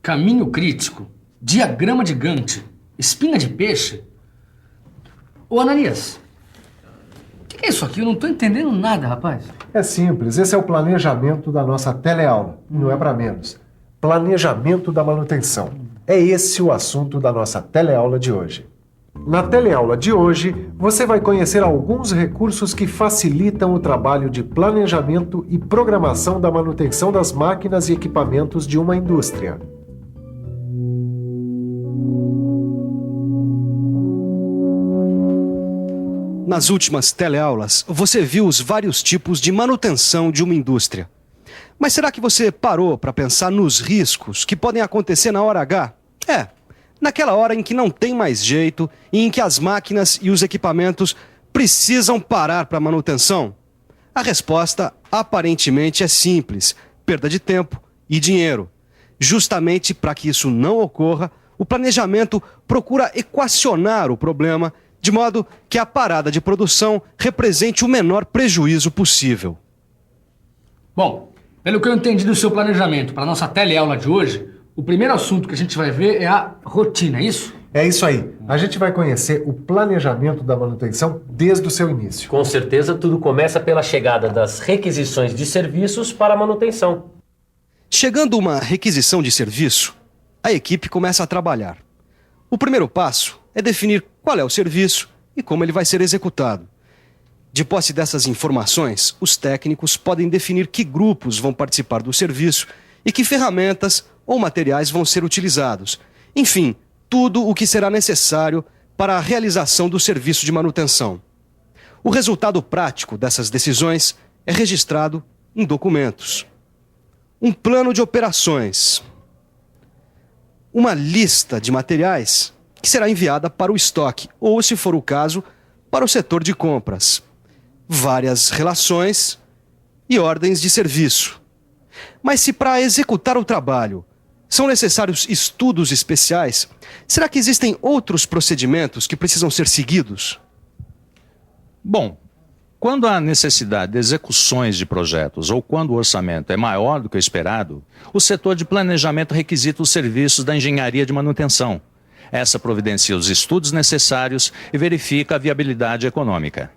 Caminho crítico, diagrama de Gantt, espinha de peixe. Ô, Ananias, o que é isso aqui? Eu não tô entendendo nada, rapaz. É simples, esse é o planejamento da nossa teleaula, não é para menos. Planejamento da manutenção. É esse o assunto da nossa teleaula de hoje. Na teleaula de hoje, você vai conhecer alguns recursos que facilitam o trabalho de planejamento e programação da manutenção das máquinas e equipamentos de uma indústria. Nas últimas teleaulas, você viu os vários tipos de manutenção de uma indústria. Mas será que você parou para pensar nos riscos que podem acontecer na hora H? Naquela hora em que não tem mais jeito e em que as máquinas e os equipamentos precisam parar para manutenção? A resposta aparentemente é simples: perda de tempo e dinheiro. Justamente para que isso não ocorra, o planejamento procura equacionar o problema de modo que a parada de produção represente o menor prejuízo possível. Bom, pelo que eu entendi do seu planejamento para a nossa teleaula de hoje, o primeiro assunto que a gente vai ver é a rotina, é isso? É isso aí. A gente vai conhecer o planejamento da manutenção desde o seu início. Com certeza, tudo começa pela chegada das requisições de serviços para a manutenção. Chegando uma requisição de serviço, a equipe começa a trabalhar. O primeiro passo é definir qual é o serviço e como ele vai ser executado. De posse dessas informações, os técnicos podem definir que grupos vão participar do serviço e que ferramentas ou materiais vão ser utilizados. Enfim, tudo o que será necessário para a realização do serviço de manutenção. O resultado prático dessas decisões é registrado em documentos. Um plano de operações. Uma lista de materiais que será enviada para o estoque ou, se for o caso, para o setor de compras. Várias relações e ordens de serviço. Mas se para executar o trabalho são necessários estudos especiais, será que existem outros procedimentos que precisam ser seguidos? Bom, quando há necessidade de execuções de projetos ou quando o orçamento é maior do que o esperado, o setor de planejamento requisita os serviços da engenharia de manutenção. Essa providencia os estudos necessários e verifica a viabilidade econômica.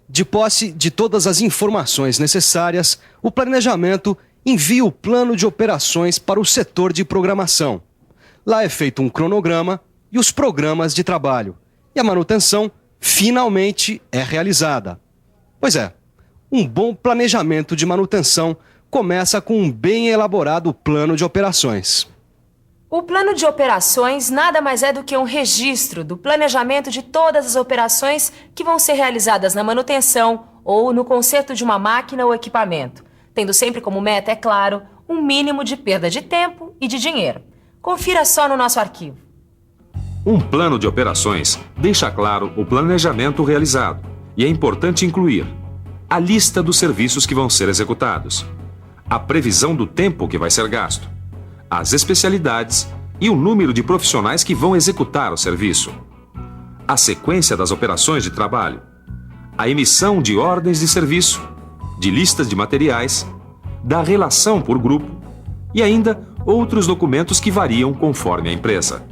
De posse de todas as informações necessárias, o planejamento envia o plano de operações para o setor de programação. Lá é feito um cronograma e os programas de trabalho. E a manutenção finalmente é realizada. Pois é, um bom planejamento de manutenção começa com um bem elaborado plano de operações. O plano de operações nada mais é do que um registro do planejamento de todas as operações que vão ser realizadas na manutenção ou no conserto de uma máquina ou equipamento, tendo sempre como meta, é claro, um mínimo de perda de tempo e de dinheiro. Confira só no nosso arquivo. Um plano de operações deixa claro o planejamento realizado e é importante incluir a lista dos serviços que vão ser executados, a previsão do tempo que vai ser gasto, as especialidades e o número de profissionais que vão executar o serviço, a sequência das operações de trabalho, a emissão de ordens de serviço, de listas de materiais, da relação por grupo e ainda outros documentos que variam conforme a empresa.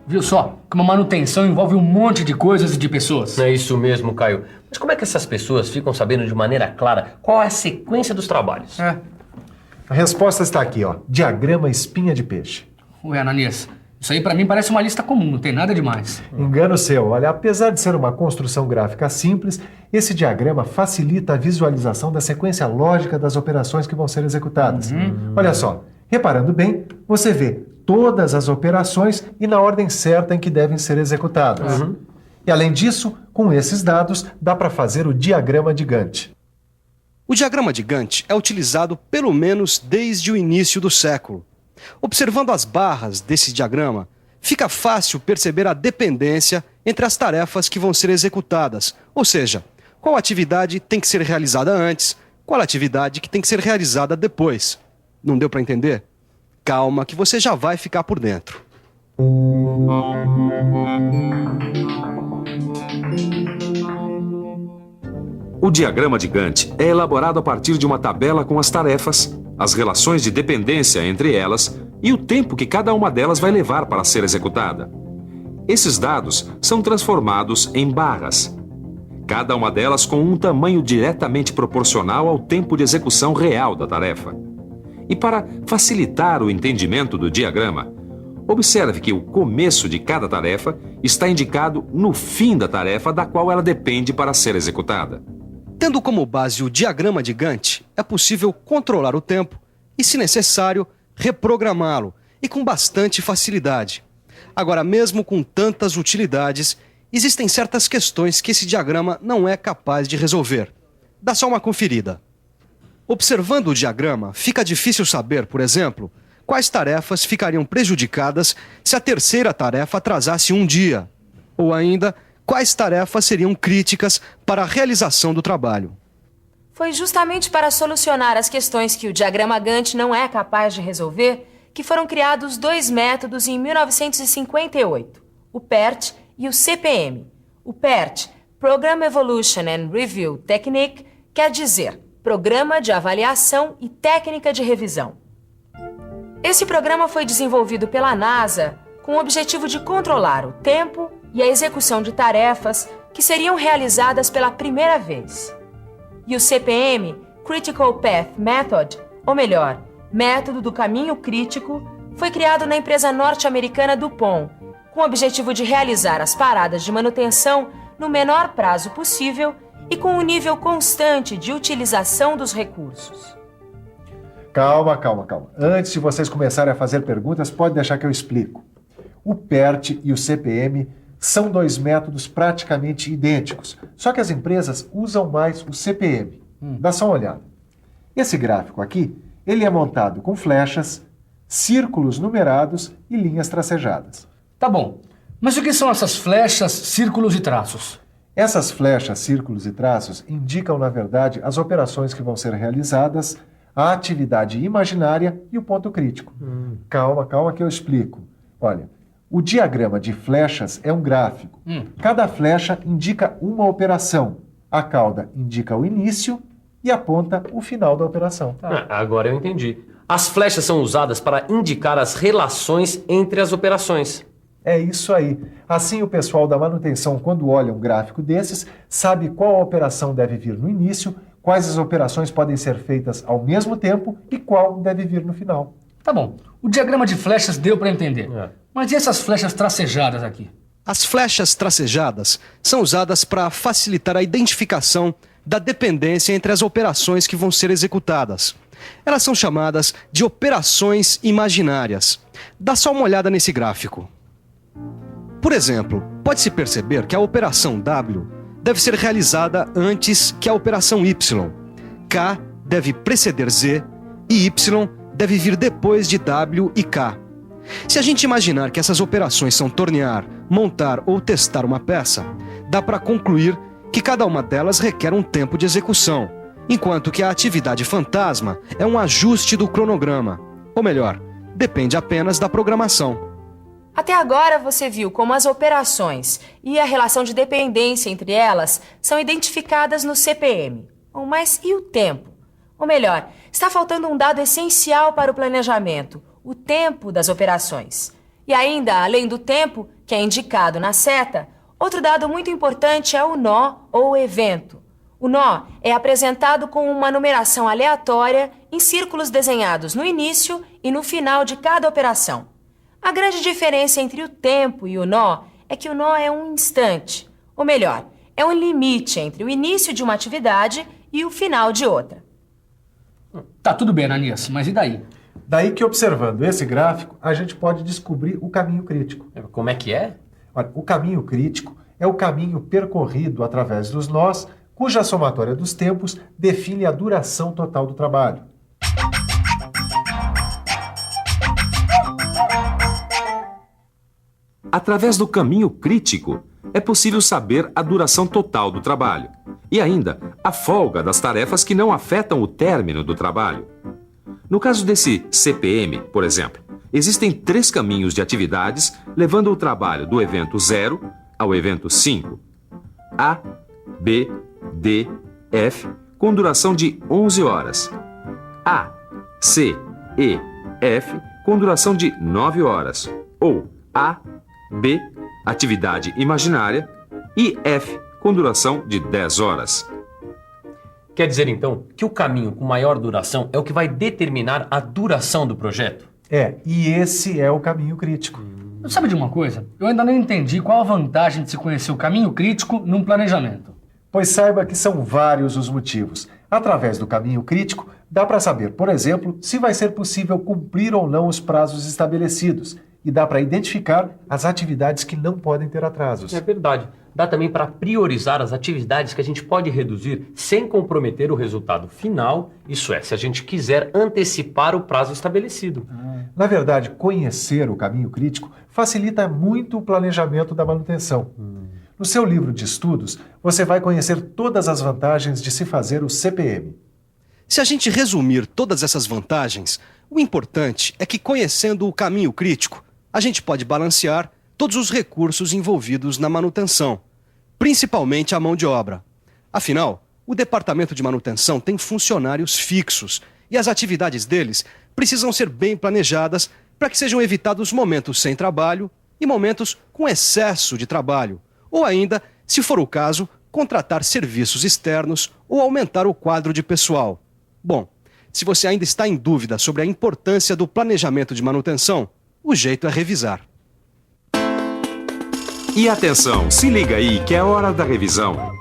Viu só? Que uma manutenção envolve um monte de coisas e de pessoas. É isso mesmo, Caio. Mas como é que essas pessoas ficam sabendo de maneira clara qual é a sequência dos trabalhos? A resposta está aqui, ó. Diagrama espinha de peixe. Ué, Ananias, isso aí pra mim parece uma lista comum, não tem nada demais. Engano seu. Olha, apesar de ser uma construção gráfica simples, esse diagrama facilita a visualização da sequência lógica das operações que vão ser executadas. Olha só, reparando bem, você vê todas as operações e na ordem certa em que devem ser executadas. E além disso, com esses dados, dá para fazer o diagrama de Gantt. O diagrama de Gantt é utilizado pelo menos desde o início do século. Observando as barras desse diagrama, fica fácil perceber a dependência entre as tarefas que vão ser executadas, ou seja, qual atividade tem que ser realizada antes, qual atividade que tem que ser realizada depois. Não deu para entender? Calma que você já vai ficar por dentro. O diagrama de Gantt é elaborado a partir de uma tabela com as tarefas, as relações de dependência entre elas e o tempo que cada uma delas vai levar para ser executada. Esses dados são transformados em barras, cada uma delas com um tamanho diretamente proporcional ao tempo de execução real da tarefa. E para facilitar o entendimento do diagrama, observe que o começo de cada tarefa está indicado no fim da tarefa da qual ela depende para ser executada. Tendo como base o diagrama de Gantt, é possível controlar o tempo e, se necessário, reprogramá-lo, e com bastante facilidade. Agora, mesmo com tantas utilidades, existem certas questões que esse diagrama não é capaz de resolver. Dá só uma conferida. Observando o diagrama, fica difícil saber, por exemplo, quais tarefas ficariam prejudicadas se a terceira tarefa atrasasse um dia, ou ainda, quais tarefas seriam críticas para a realização do trabalho. Foi justamente para solucionar as questões que o diagrama Gantt não é capaz de resolver que foram criados dois métodos em 1958, o PERT e o CPM. O PERT, Program Evolution and Review Technique, quer dizer Programa de Avaliação e Técnica de Revisão. Esse programa foi desenvolvido pela NASA com o objetivo de controlar o tempo e a execução de tarefas que seriam realizadas pela primeira vez. E o CPM, Critical Path Method, ou melhor, Método do Caminho Crítico, foi criado na empresa norte-americana DuPont, com o objetivo de realizar as paradas de manutenção no menor prazo possível e com um nível constante de utilização dos recursos. Calma. Antes de vocês começarem a fazer perguntas, pode deixar que eu explico. O PERT e o CPM são dois métodos praticamente idênticos, só que as empresas usam mais o CPM. Dá só uma olhada. Esse gráfico aqui, ele é montado com flechas, círculos numerados e linhas tracejadas. Tá bom. Mas o que são essas flechas, círculos e traços? Essas flechas, círculos e traços indicam, na verdade, as operações que vão ser realizadas, a atividade imaginária e o ponto crítico. Calma que eu explico. Olha, o diagrama de flechas é um gráfico. Cada flecha indica uma operação. A cauda indica o início e a ponta o final da operação. Agora eu entendi. As flechas são usadas para indicar as relações entre as operações. É isso aí. Assim, o pessoal da manutenção, quando olha um gráfico desses, sabe qual operação deve vir no início, quais as operações podem ser feitas ao mesmo tempo e qual deve vir no final. Tá bom. O diagrama de flechas deu para entender. Mas e essas flechas tracejadas aqui? As flechas tracejadas são usadas para facilitar a identificação da dependência entre as operações que vão ser executadas. Elas são chamadas de operações imaginárias. Dá só uma olhada nesse gráfico. Por exemplo, pode-se perceber que a operação W deve ser realizada antes que a operação Y. K deve preceder Z e Y deve vir depois de W e K. Se a gente imaginar que essas operações são tornear, montar ou testar uma peça, dá para concluir que cada uma delas requer um tempo de execução, enquanto que a atividade fantasma é um ajuste do cronograma. Ou melhor, depende apenas da programação. Até agora você viu como as operações e a relação de dependência entre elas são identificadas no CPM. Mas e o tempo? Ou melhor, está faltando um dado essencial para o planejamento, o tempo das operações. E ainda, além do tempo, que é indicado na seta, outro dado muito importante é o nó ou evento. O nó é apresentado com uma numeração aleatória em círculos desenhados no início e no final de cada operação. A grande diferença entre o tempo e o nó é que o nó é um instante, ou melhor, é um limite entre o início de uma atividade e o final de outra. Tá tudo bem, Ananias, mas e daí? Daí que, observando esse gráfico, a gente pode descobrir o caminho crítico. Como é que é? Olha, o caminho crítico é o caminho percorrido através dos nós, cuja somatória dos tempos define a duração total do trabalho. Através do caminho crítico, é possível saber a duração total do trabalho e ainda a folga das tarefas que não afetam o término do trabalho. No caso desse CPM, por exemplo, existem 3 caminhos de atividades levando o trabalho do evento 0 ao evento 5. A, B, D, F, com duração de 11 horas. A, C, E, F, com duração de 9 horas. Ou A, B, atividade imaginária, e F, com duração de 10 horas. Quer dizer, então, que o caminho com maior duração é o que vai determinar a duração do projeto? E esse é o caminho crítico. Sabe de uma coisa? Eu ainda não entendi qual a vantagem de se conhecer o caminho crítico num planejamento. Pois saiba que são vários os motivos. Através do caminho crítico, dá para saber, por exemplo, se vai ser possível cumprir ou não os prazos estabelecidos. E dá para identificar as atividades que não podem ter atrasos. É verdade. Dá também para priorizar as atividades que a gente pode reduzir sem comprometer o resultado final, isso é, se a gente quiser antecipar o prazo estabelecido. Na verdade, conhecer o caminho crítico facilita muito o planejamento da manutenção. No seu livro de estudos, você vai conhecer todas as vantagens de se fazer o CPM. Se a gente resumir todas essas vantagens, o importante é que, conhecendo o caminho crítico, a gente pode balancear todos os recursos envolvidos na manutenção, principalmente a mão de obra. Afinal, o departamento de manutenção tem funcionários fixos e as atividades deles precisam ser bem planejadas para que sejam evitados momentos sem trabalho e momentos com excesso de trabalho, ou ainda, se for o caso, contratar serviços externos ou aumentar o quadro de pessoal. Bom, se você ainda está em dúvida sobre a importância do planejamento de manutenção, o jeito é revisar. E atenção, se liga aí que é hora da revisão.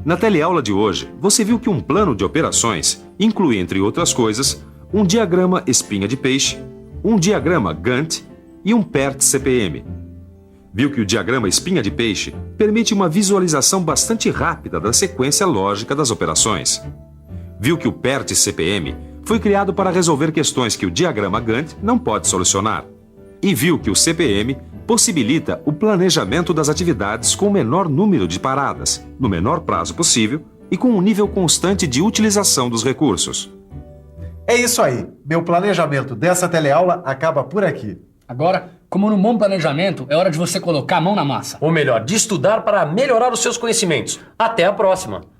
Na teleaula de hoje, você viu que um plano de operações inclui, entre outras coisas, um diagrama espinha de peixe, um diagrama Gantt e um PERT-CPM. Viu que o diagrama espinha de peixe permite uma visualização bastante rápida da sequência lógica das operações. Viu que o PERT-CPM foi criado para resolver questões que o diagrama Gantt não pode solucionar. E viu que o CPM possibilita o planejamento das atividades com o menor número de paradas, no menor prazo possível e com um nível constante de utilização dos recursos. É isso aí. Meu planejamento dessa teleaula acaba por aqui. Agora, como no bom planejamento, é hora de você colocar a mão na massa. Ou melhor, de estudar para melhorar os seus conhecimentos. Até a próxima!